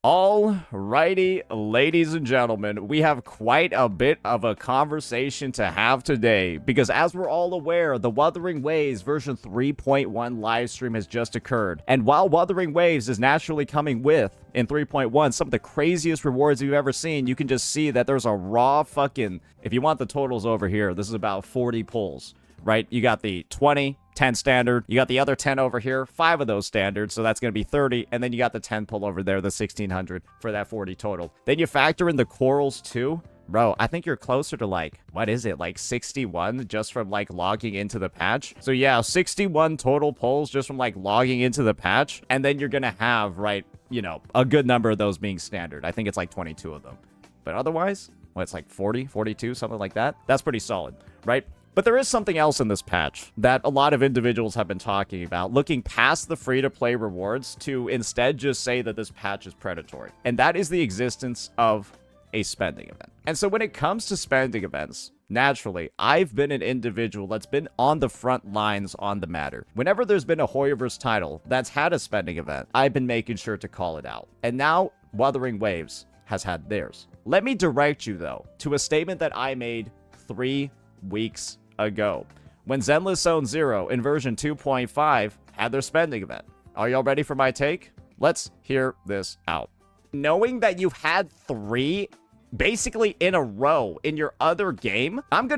Alrighty, ladies and gentlemen, we have quite a bit of a conversation to have today because as we're all aware, the Wuthering Waves version 3.1 livestream has just occurred. And while Wuthering Waves is naturally coming with, in 3.1, some of the craziest rewards you've ever seen, you can just see that there's a raw fucking, if you want the totals over here, this is about 40 pulls, right? You got the 20, 10 standard, you got the other 10 over here, 5 of those standards, so that's going to be 30, and then you got the 10 pull over there, the 1600 for that 40 total. Then you factor in the corals too. Bro, I think you're closer to like, what is it, like 61 just from like logging into the patch? So yeah, 61 total pulls just from like logging into the patch, and then you're going to have, right, you know, a good number of those being standard. I think it's like 22 of them. But otherwise, well, it's like 40, 42, something like that. That's pretty solid, right? But there is something else in this patch that a lot of individuals have been talking about, looking past the free-to-play rewards to instead just say that this patch is predatory. And that is the existence of a spending event. And so when it comes to spending events, naturally, I've been an individual that's been on the front lines on the matter. Whenever there's been a Hoyoverse title that's had a spending event, I've been making sure to call it out. And now, Wuthering Waves has had theirs. Let me direct you, though, to a statement that I made 3 weeks ago, when Zenless Zone 0 in version 2.5 had their spending event. Are y'all ready for my take? Let's hear this out. Knowing that you've had 3 basically in a row in your other game, I'm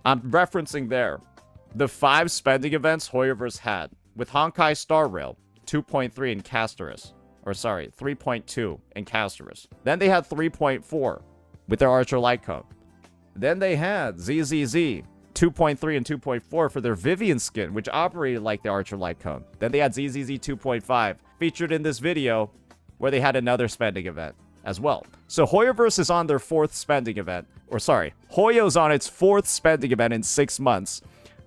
referencing there the 5 spending events Hoyoverse had with Honkai Star Rail 2.3 in Castorus, or sorry, 3.2 in Castorus. Then they had 3.4 with their Archer Light Cone. Then they had ZZZ 2.3 and 2.4 for their Vivian skin, which operated like the Archer Light Cone. Then they had ZZZ 2.5, featured in this video, where they had another spending event as well. So Hoyoverse is on their 4th spending event, or sorry, Hoyo's on its 4th spending event in 6 months.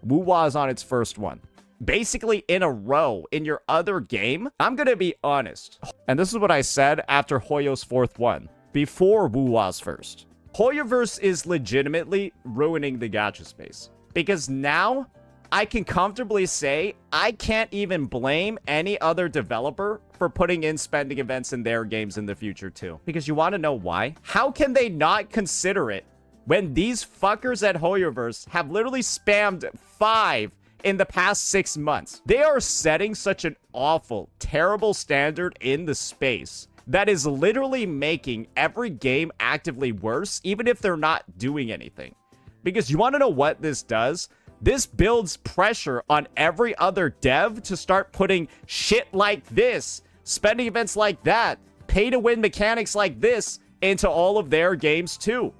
WuWa's on its first one. Basically in a row in your other game. I'm gonna be honest, and this is what I said after Hoyo's 4th one, before WuWa's first. Hoyoverse is legitimately ruining the gacha space. Because now, I can comfortably say, I can't even blame any other developer for putting in spending events in their games in the future too. Because you want to know why? How can they not consider it when these fuckers at Hoyoverse have literally spammed 5 in the past 6 months? They are setting such an awful, terrible standard in the space that is literally making every game actively worse, even if they're not doing anything. Because you want to know what this does? This builds pressure on every other dev to start putting shit like this, spending events like that, pay-to-win mechanics like this into all of their games too.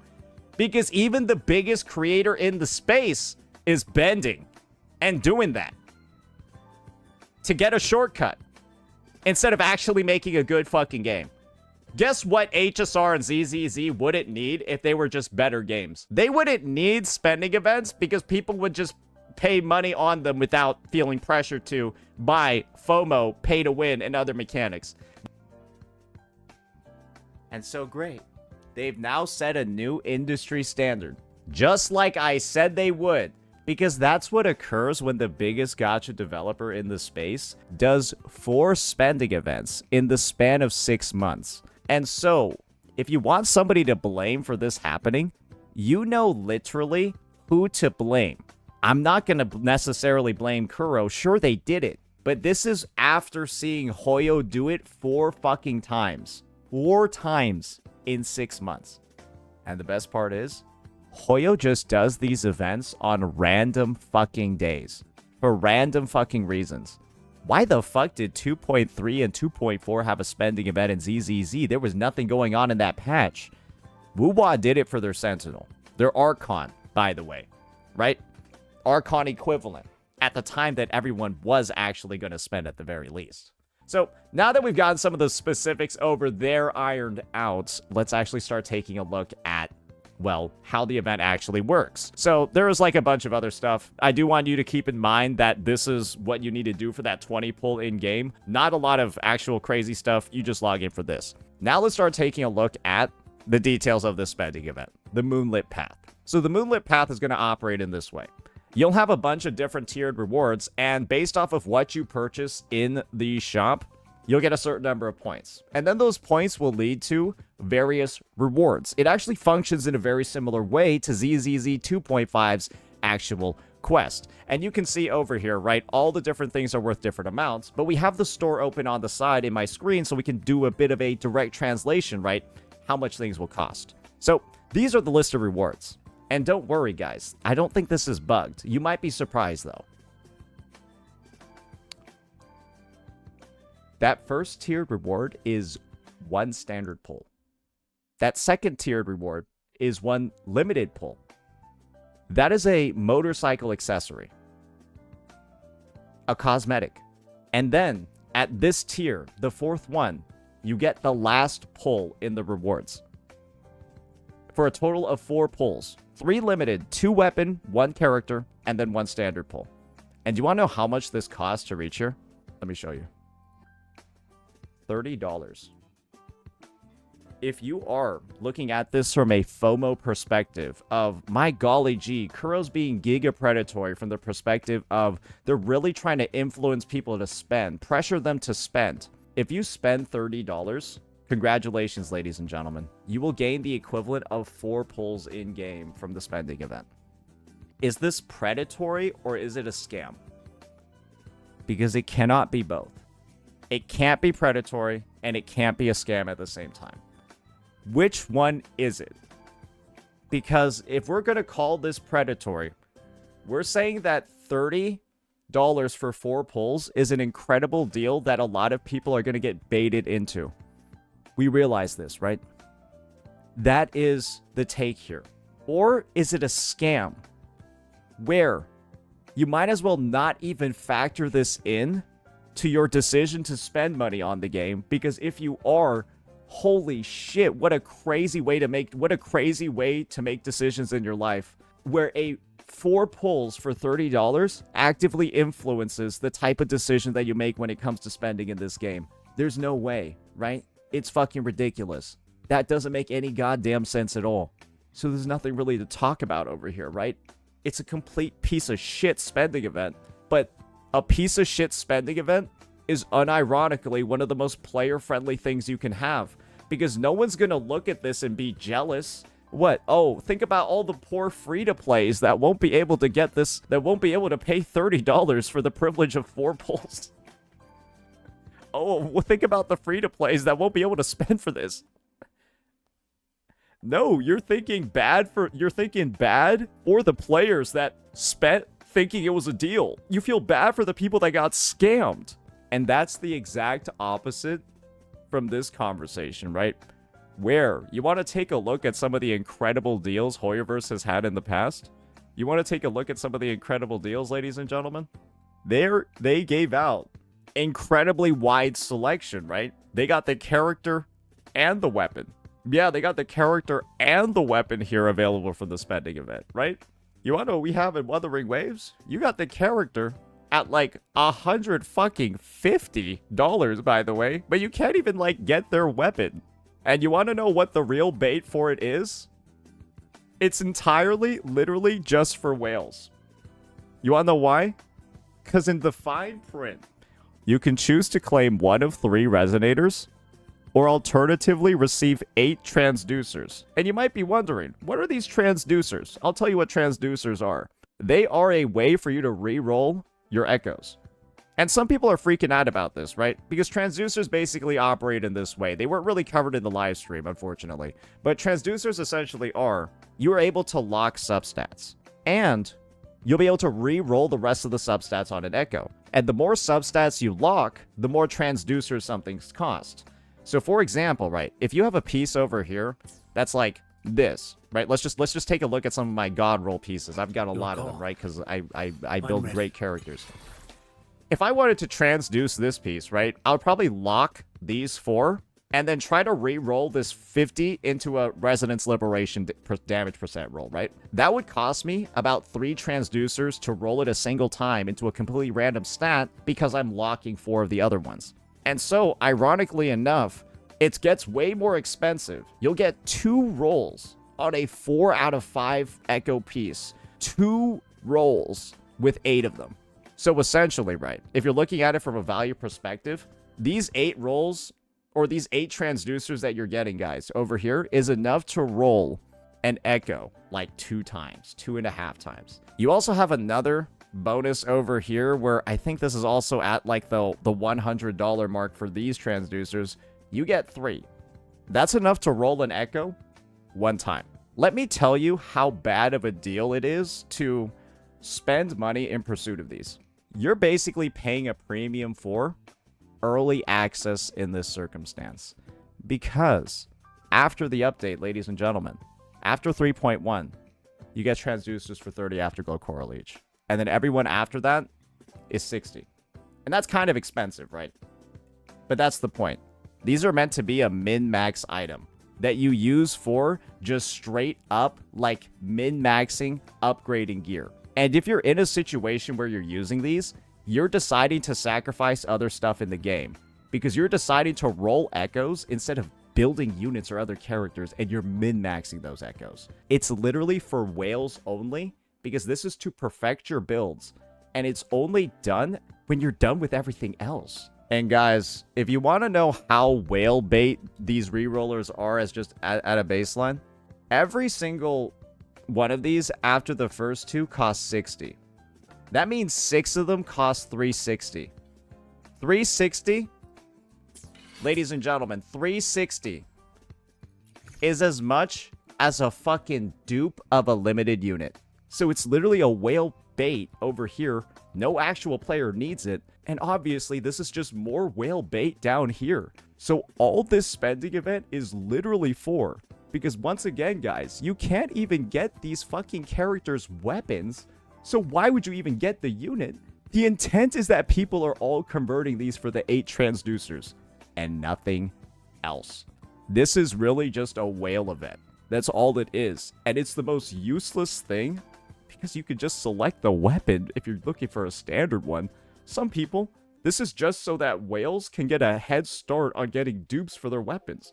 Because even the biggest creator in the space is bending and doing that to get a shortcut, instead of actually making a good fucking game. Guess what HSR and ZZZ wouldn't need if they were just better games? They wouldn't need spending events because people would just pay money on them without feeling pressure to buy FOMO, pay to win, and other mechanics. And so great. They've now set a new industry standard, just like I said they would. Because that's what occurs when the biggest gacha developer in the space does 4 spending events in the span of 6 months. And so, if you want somebody to blame for this happening, you know literally who to blame. I'm not going to necessarily blame Kuro. Sure, they did it. But this is after seeing Hoyo do it 4 fucking times. 4 times in 6 months. And the best part is, Hoyo just does these events on random fucking days. For random fucking reasons. Why the fuck did 2.3 and 2.4 have a spending event in ZZZ? There was nothing going on in that patch. WuWa did it for their Sentinel. Their Archon, by the way. Right? Archon equivalent. At the time that everyone was actually going to spend at the very least. So, now that we've gotten some of the specifics over there ironed out, let's actually start taking a look at, well, how the event actually works. So there is like a bunch of other stuff. I do want you to keep in mind that this is what you need to do for that 20 pull in game. Not a lot of actual crazy stuff. You just log in for this. Now let's start taking a look at the details of this spending event, the Moonlit Path. So the Moonlit Path is going to operate in this way. You'll have a bunch of different tiered rewards, and based off of what you purchase in the shop, you'll get a certain number of points. And then those points will lead to various rewards. It actually functions in a very similar way to ZZZ 2.5's actual quest. And you can see over here, right, all the different things are worth different amounts, but we have the store open on the side in my screen so we can do a bit of a direct translation, right, how much things will cost. So these are the list of rewards. And don't worry, guys, I don't think this is bugged. You might be surprised, though. That first tiered reward is 1 standard pull. That second tiered reward is 1 limited pull. That is a motorcycle accessory, a cosmetic. And then at this tier, the 4th one, you get the last pull in the rewards. For a total of 4 pulls. 3 limited, 2 weapon, 1 character, and then 1 standard pull. And do you want to know how much this costs to reach here? Let me show you. $30. If you are looking at this from a FOMO perspective of, my golly gee, Kuro's being giga predatory from the perspective of they're really trying to influence people to spend, pressure them to spend. If you spend $30, congratulations, ladies and gentlemen. You will gain the equivalent of 4 pulls in-game from the spending event. Is this predatory or is it a scam? Because it cannot be both. It can't be predatory and it can't be a scam at the same time. Which one is it? Because if we're going to call this predatory, we're saying that $30 for 4 pulls is an incredible deal that a lot of people are going to get baited into. We realize this, right? That is the take here. Or is it a scam where you might as well not even factor this in to your decision to spend money on the game? Because if you are, holy shit, what a crazy way to make decisions in your life where a 4 pulls for $30 actively influences the type of decision that you make when it comes to spending in this game. There's no way, right? It's fucking ridiculous. That doesn't make any goddamn sense at all. So there's nothing really to talk about over here, right? It's a complete piece of shit spending event. But a piece of shit spending event is unironically one of the most player-friendly things you can have. Because no one's gonna look at this and be jealous. What? Oh, think about all the poor free-to-plays that won't be able to get this, that won't be able to pay $30 for the privilege of 4 pulls. Oh, well, think about the free-to-plays that won't be able to spend for this. No, you're thinking bad for the players that spent thinking it was a deal. You feel bad for the people that got scammed. And that's the exact opposite from this conversation, right? Where you want to take a look at some of the incredible deals Hoyoverse has had in the past. You want to take a look at some of the incredible deals, ladies and gentlemen? They gave out incredibly wide selection, right? They got the character and the weapon. Yeah, they got the character and the weapon here available for the spending event, right? You want to know what we have in Wuthering Waves? You got the character at like $150, by the way, but you can't even like get their weapon. And you want to know what the real bait for it is? It's entirely, literally just for whales. You want to know why? Because in the fine print, you can choose to claim 1 of 3 resonators, or alternatively receive 8 transducers. And you might be wondering, what are these transducers? I'll tell you what transducers are. They are a way for you to re-roll your echoes. And some people are freaking out about this, right? Because transducers basically operate in this way. They weren't really covered in the live stream, unfortunately. But transducers essentially are, you are able to lock substats. And you'll be able to re-roll the rest of the substats on an echo. And the more substats you lock, the more transducers something's cost. So for example, right, if you have a piece over here that's like this, right? Let's just take a look at some of my god roll pieces. I've got a lot of them, right? Because I build great characters. If I wanted to transduce this piece, right, I would probably lock these 4 and then try to re-roll this 50 into a Resonance Liberation damage percent roll, right? That would cost me about 3 transducers to roll it a single time into a completely random stat because I'm locking 4 of the other ones. And so, ironically enough, it gets way more expensive. You'll get 2 rolls on a 4 out of 5 echo piece. 2 rolls with 8 of them. So essentially, right, if you're looking at it from a value perspective, These 8 rolls, or these 8 transducers that you're getting, guys, over here, is enough to roll an echo like 2 times, 2.5 times. You also have another bonus over here where I think this is also at like the $100 mark for these transducers. You get 3. That's enough to roll an echo 1 time. Let me tell you how bad of a deal it is to spend money in pursuit of these. You're basically paying a premium for early access in this circumstance. Because after the update, ladies and gentlemen, after 3.1, you get transducers for 30 Afterglow Coral each. And then everyone after that is 60. And that's kind of expensive, right? But that's the point. These are meant to be a min-max item that you use for just straight up, like, min-maxing, upgrading gear. And if you're in a situation where you're using these, you're deciding to sacrifice other stuff in the game. Because you're deciding to roll echoes instead of building units or other characters, and you're min-maxing those echoes. It's literally for whales only, because this is to perfect your builds. And it's only done when you're done with everything else. And guys, if you want to know how whale bait these rerollers are as just at a baseline, every single one of these after the first 2 costs 60. That means 6 of them cost 360. 360, ladies and gentlemen, 360 is as much as a fucking dupe of a limited unit. So it's literally a whale bait over here. No actual player needs it. And obviously, this is just more whale bait down here. So all this spending event is literally for, because once again, guys, you can't even get these fucking characters' weapons. So why would you even get the unit? The intent is that people are all converting these for the 8 transducers and nothing else. This is really just a whale event. That's all it is. And it's the most useless thing because you could just select the weapon if you're looking for a standard one. Some people, this is just so that whales can get a head start on getting dupes for their weapons.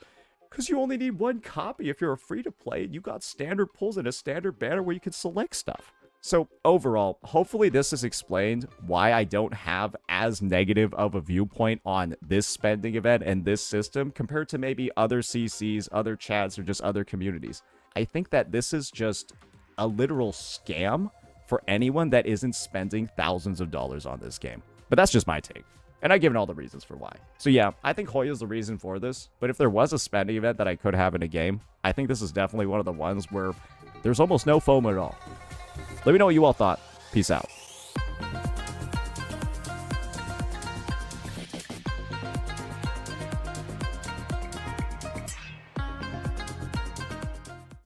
Because you only need 1 copy if you're a free-to-play, and you got standard pulls and a standard banner where you can select stuff. So overall, hopefully this has explained why I don't have as negative of a viewpoint on this spending event and this system compared to maybe other CCs, other chats, or just other communities. I think that this is just a literal scam for anyone that isn't spending thousands of dollars on this game. But that's just my take. And I've given all the reasons for why. So yeah, I think Hoya's the reason for this. But if there was a spending event that I could have in a game, I think this is definitely one of the ones where there's almost no FOMO at all. Let me know what you all thought. Peace out.